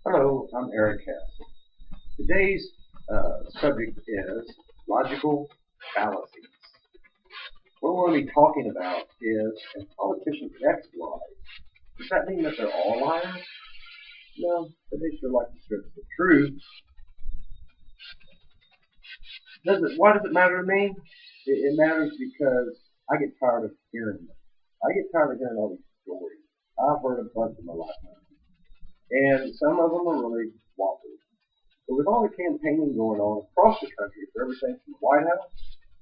Hello, I'm Eric Hess. Today's subject is logical fallacies. What we're going to be talking about is if politicians exploit, does that mean that they're all liars? No, but they sure like to strip the truth. Why does it matter to me? It matters because I get tired of hearing them. I get tired of hearing all these stories. I've heard a bunch in my lifetime. And some of them are really waffles. But with all the campaigning going on across the country for everything from the White House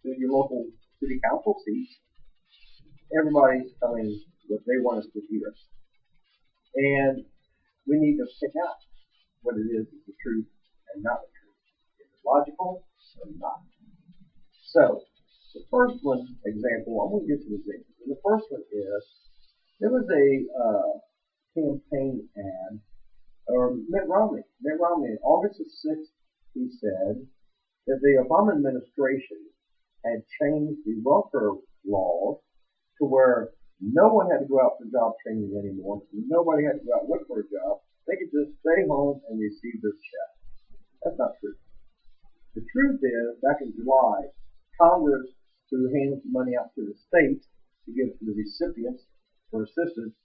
to your local city council seats, everybody's telling what they want us to hear. And we need to pick out what it is that's the truth and not the truth. Is it logical or not? So, the first one example, I'm going to give some examples. And the first one is there was a campaign ad, or Mitt Romney. Mitt Romney, on August the 6th, he said that the Obama administration had changed the welfare laws to where no one had to go out for job training anymore. Nobody had to go out and look for a job. They could just stay home and receive their check. That's not true. The truth is, back in July, Congress, who hands the money out to the states to give to the recipients for assistance,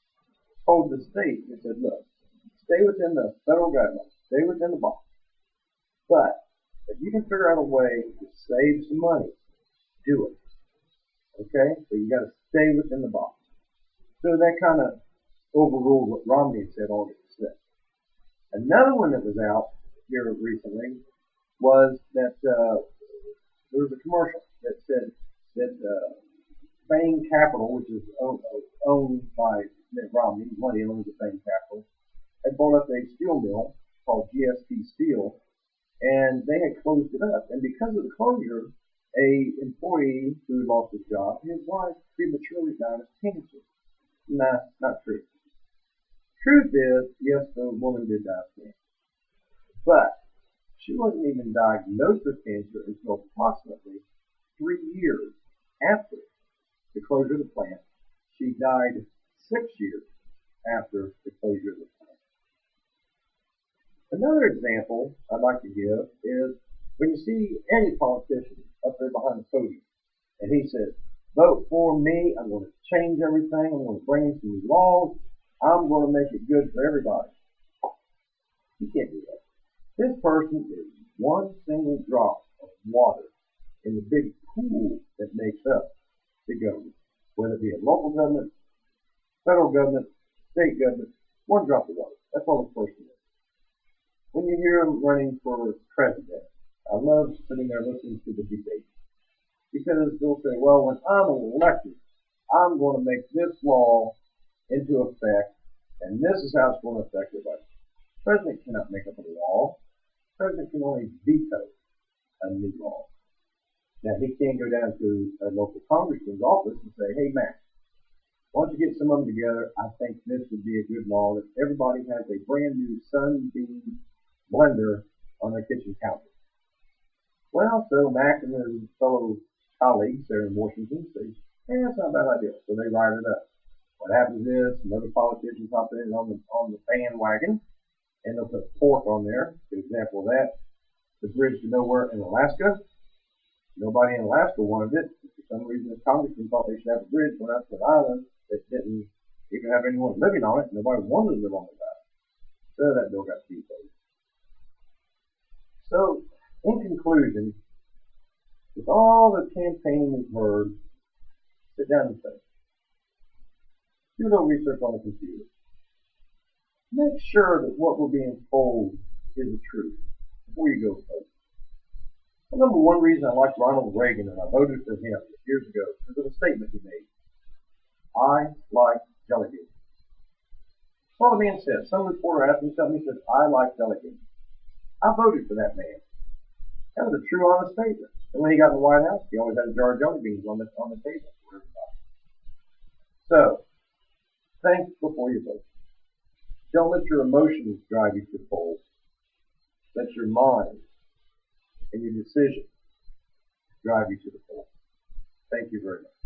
told the state, they said, look, stay within the federal guidelines, stay within the box. But if you can figure out a way to save some money, do it. Okay? So you got to stay within the box. So that kind of overruled what Romney had said August 6th. Another one that was out here recently was that there was a commercial that said that Bain Capital, which is owned by Mitt Romney, money owns the Bain Capital, had bought up a steel mill called GSP Steel, and they had closed it up. And because of the closure, a employee who lost his job, his wife prematurely died of cancer. Nah, not true. Truth is, yes, the woman did die of cancer, but she wasn't even diagnosed with cancer until approximately 3 years after the closure of the plant. She died 6 years after the closure of the plant. Another example I'd like to give is when you see any politician up there behind the podium and he says, vote for me, I'm going to change everything, I'm going to bring in some new laws, I'm going to make it good for everybody. You can't do that. This person is one single drop of water in the big pool that makes up the government, whether it be a local government, federal government, state government, one drop of water. That's all this person is. When you hear him running for president, I love sitting there listening to the debate because they'll say, well, when I'm elected, I'm going to make this law into effect, and this is how it's going to affect everybody. The president cannot make up a law. The president can only veto a new law. Now, he can go down to a local congressman's office and say, hey, Matt, why don't you get some of them together? I think this would be a good law that everybody has a brand new Sunbeam blender on their kitchen counter. Well, so Mac and his fellow colleagues there in Washington say, hey, that's not a bad idea. So they write it up. What happens is some other politicians hop in on the bandwagon and they'll put pork on there. An example of that, the bridge to nowhere in Alaska. Nobody in Alaska wanted it. For some reason, the congressman thought they should have a bridge going out to an island that didn't even have anyone living on it. Nobody wanted to live on the island. So that bill got vetoed. So, in conclusion, with all the campaigning we've heard, sit down and think. Do a little research on the computer. Make sure that what we're being told is the truth before you go vote. The number one reason I liked Ronald Reagan and I voted for him years ago is of a statement he made. I like jelly beans. That's all the man said. Some reporter asked me something, he said, I like jelly beans. I voted for that man. That was a true, honest statement. And when he got in the White House, he always had a jar of jelly beans on the table for everybody. So, think before you vote. Don't let your emotions drive you to the polls. Let your mind and your decision drive you to the polls. Thank you very much.